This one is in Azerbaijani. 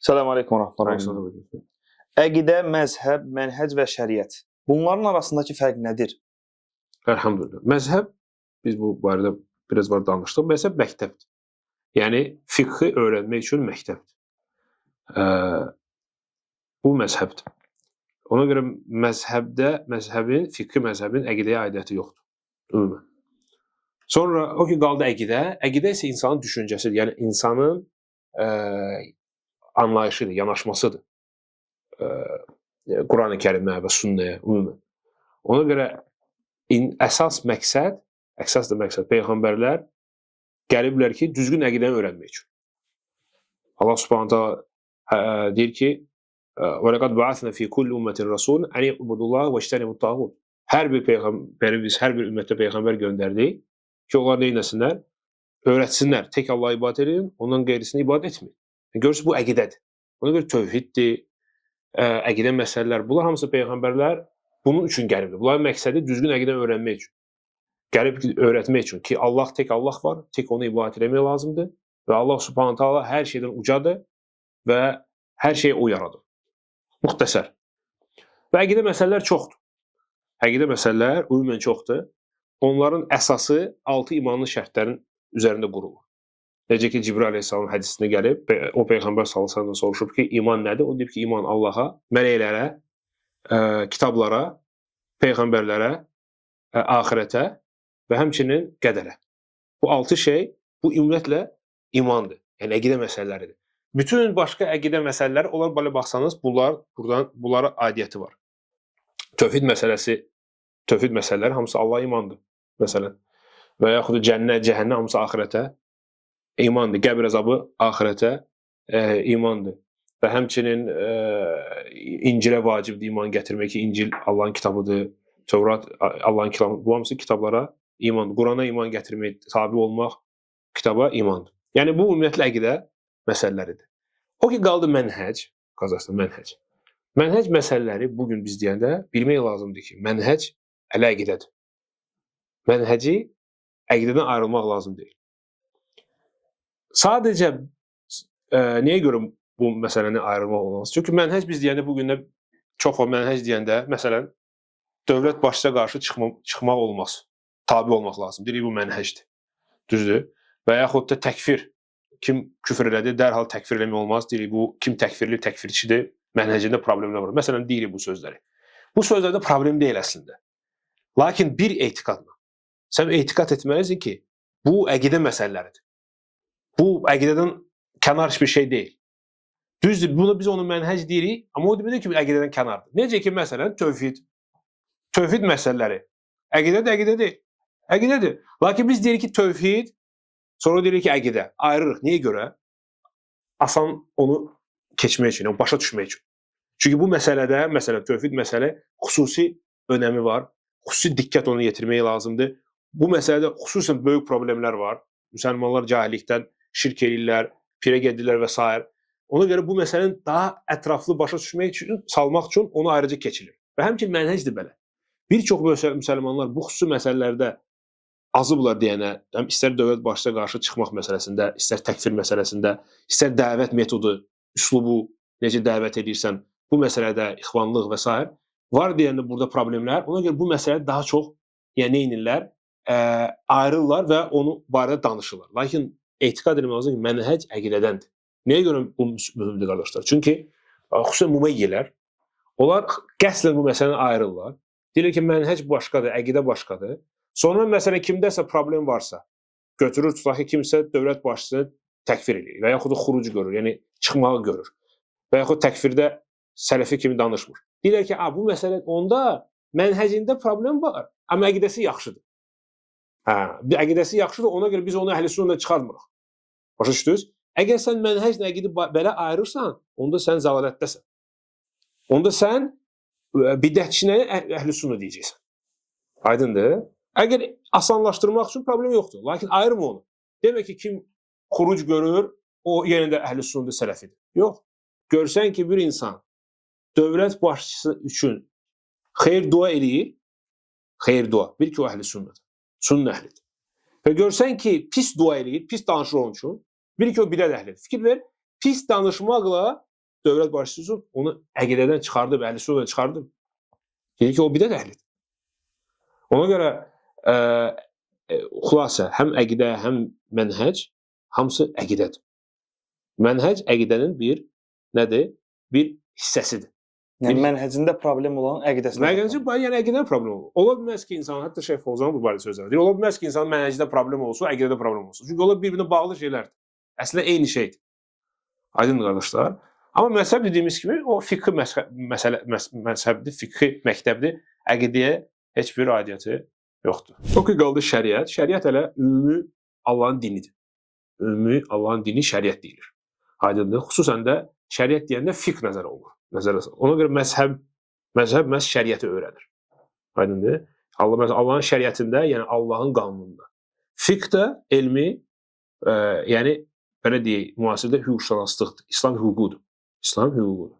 Selamun Aleyküm ve Rahmetullah. Aleykümselam. Əqidə, məzhəb, mənhəc və şəriət. Bunların arasındakı fərq nədir? Elhamdülillah. Məzhəb, biz bu barədə biraz var danışdıq. Məzhəb məktəbdir. Yəni, fiqhi öyrənmək üçün məktəbdir. Bu məzhəbdir. Ona görə fiqhi məzhəbin əqidəyə aidiyyəti yoxdur. Ümumən. Sonra, o ki, qaldı əqidə. Əqidə isə insanın düşüncəsidir. Yəni, insanın anlayışıdır, yanaşmasıdır. Quran-ı Kərimə və sünnəyə, ümumən. Ona görə əsas da məqsəd, peyğəmbərlər gəliblər ki, düzgün əqidəni öyrənmək üçün. Allah Subhanahu taala deyir ki, وَلَقَدْ بَعَثْنَا فِي كُلِّ أُمَّةٍ رَسُولًا أَنِ اعْبُدُوا اللَّهَ وَاجْتَنِبُوا الطَّاغُوتَ. Hər bir peyğəmbər, biz hər bir ümmətə peyğəmbər göndərdik ki, onlar nə etsinlər? Öyrətsinlər, tək Allah'a ibadət edin, ondan qeyrisini ibadət etməyin. Görürsünüz, bu əqidədir. Ona görə tövhiddir, əqidə məsələlər, bunlar hamısı peyğəmbərlər bunun üçün gəlibdir. Bunların məqsədi düzgün əqidəni öyrənmək üçün. Gəlib öyrətmək üçün ki, tək Allah var, tək onu ibadət etmək lazımdır və Allah Subhanahu taala hər şeydən ucadır və hər şeyi o yaradır. Müxtəsər. Və əqidə məsələlər çoxdur. Əqidə məsələlər ümumən çoxdur. Onların əsası 6 imanlı şərtlərin üzərində qurulur. Necə ki, Cibril əleyhissalamın hədisində gəlib, o Peyğəmbər sallallahu əleyhi və səlləm soruşub ki, iman nədir? O deyib ki, iman Allaha, mələklərə, kitablara, peyğəmbərlərə, axirətə və həmçinin qədərə. Bu 6 şey, bu ümumiyyətlə imandır. Yəni, əqidə məsələləridir. Bütün başqa əqidə məsələləri, onlar belə baxsanız, bunlara aidiyyəti var. Tövhid məsələləri hamısı Allaha imandır, məsələn. Və yaxud da cənnət, cəhənnəm hamısı axirətə imandır. Qəbr əzabı axirətə imandır. Və həmçinin İncilə vacibdir iman gətirmək ki, İncil Allahın kitabıdır, Tövrat Allahın kitabıdır. Bu hamısı kitablara imandır. Qurana iman gətirmək, tabi olmaq kitaba imandır. Yəni, bu ümumiyyətlə əqidə məsələləridir. O ki, qaldı mənhəc, Qazaxıstan mənhəc. Mənhəc məsələləri bugün biz deyəndə bilmək lazımdır ki, mənhəc əqidədir. Mənhəci əqidədən ayrılmaq lazım deyil. Sadəcə niyə görə bu məsələni ayrılmaq olmaz? Çünki mənhəc biz deyəndə bugün də çox o mənhəc deyəndə, məsələn, dövlət başçıya qarşı çıxmaq olmaz. Tabi olmaq lazım. Deyirik, bu mənhəcdir. Düzdür? Və yaxud da təkfir. Kim küfr elədi, dərhal təkfir eləmək olmaz. Deyirik, bu kim təkfirli, təkfirçidir, mənhəcində problemlər var. Məsələn, deyirik bu sözləri. Bu sözlərdə problem deyil əslində. Lakin bir etiqadla. Sən etiqad etməlisin ki, bu əqidə məsələləridir. Bu əqidədən kənar bir şey deyil. Düzdür, biz onu mənhəc deyirik, amma o demək ki, əqidədən kənardır. Necə ki, məsələn, tövhid məsələləri. Əqidədir. Əqidədir. Lakin biz deyirik ki, tövhid, sonra deyirik ki, əqidə. Ayırırıq. Niyə görə? Asan onu keçmək üçün, başa düşmək üçün. Çünki bu məsələdə, məsələn, tövhid məsələ xüsusi önəmi var. Xüsusi diqqət onu yetirmək lazımdır. Bu məsələdə xüsusən böyük problemlər var. Müsəlmanlar cahillikdən şirk edirlər, pirə gedirlər və s. Ona görə bu məsələni daha ətraflı başa düşmək üçün, salmaq üçün onu ayrıca keçilir. Və həmçinin mənhəcdir belə. Bir çox müsəlmanlar bu xüsusi məsələlərdə azıblar deyənə, istər dövlət başçıya qarşı çıxmaq məsələsində, istər təkfir məsələsində, istər dəvət metodu, üslubu, necə dəvət edirsən, bu məsələdə ixvanlıq və s. var deyəndə burada problemlər. Ona görə bu məsələ daha çox neynirlər? Ayrılırlar və onu barədə danışırlar. Lakin etiqad edilmək lazım ki, mənhəc əqidədəndir. Nəyə görə bu mühümdür, qardaşlar? Çünki xüsusən müməyyilər, onlar qəsdən bu məsələni ayrılırlar. Deyirlər ki, mənhəc başqadır, əqidə başqadır. Sonra məsələn, kimdəsə problem varsa, götürür, tutaq ki, kimsə dövlət başçısını təkfir edir və yaxud da xuruc görür, yəni çıxmağı görür. Və yaxud təkfirdə sələfi kimi danışmır. Deyirlər ki, bu məsələ onda mənhəcində problem var, amma əqidəsi yaxşıdır. Əqidəsi yaxşıdır, ona görə biz onu əhl-i sünnədən çıxarmırıq. Başa düşdünüz? Əgər sən mənhəclə əqidə belə ayırırsan, onda sən zəlalətdəsən. Onda sən bidətçinəyə əhl-i sünnə deyəcəksən. Aydındır? Əgər asanlaşdırmaq üçün problem yoxdur. Lakin ayırma onu. Demək ki, kim xuruc görür, o yenə də əhl-i sünnədə sələfidir. Yox. Görsən ki, bir insan dövlət başçısı üçün xeyir dua eləyir, xeyir dua, bil ki, o əhl-i sünnədir. Sünnə əhlidir. Və görsən ki, pis dua eləyir, pis danışır onun üçün, bil ki, o bidət əhlidir. Fikir ver, pis danışmaqla dövlət başçısı onu əqidədən çıxardıb, əhl-i çıxardıb. Deyir ki, o bidət əhlidir. Ona görə xülasə, həm əqidə, həm mənhəc hamısı əqidədir. Mənhəc əqidənin bir nədir? Bir hissəsidir. Yəni mənhəcində problem olan əqidəsində. Yəni əqidədə problem olur. Ola bilməz ki, insan, hətta Şeyx Fovzan bu barədə sözlər deyir. Ola bilməz ki, insanın mənhəcdə problem olsun, əqidədə problem olsun. Çünki onlar bir-birinə bağlı şeylərdir. Əslində eyni şeydir. Aydındır qardaşlar. Amma məzhəb dediyimiz kimi o fiqhi məzhəbdir, fiqhi məktəbdir. Əqidəyə heç bir aidiyyəti yoxdur. O ki qaldı şəriət. Şəriət hələ ümumi Allahın dinidir. Ümumi Allahın dini şəriət deyilir. Aydındır. Xüsusən də şəriət deyəndə fiqh nəzərə olunur. Ona görə məzhəb məhz şəriəti öyrənir. Aydındır? Allahın şəriətində, yəni Allahın qanununda. Fiqh də elmi, yəni belə deyək, müasirdə hüquqşünaslıqdır. İslam hüququdur. İslam hüququdur.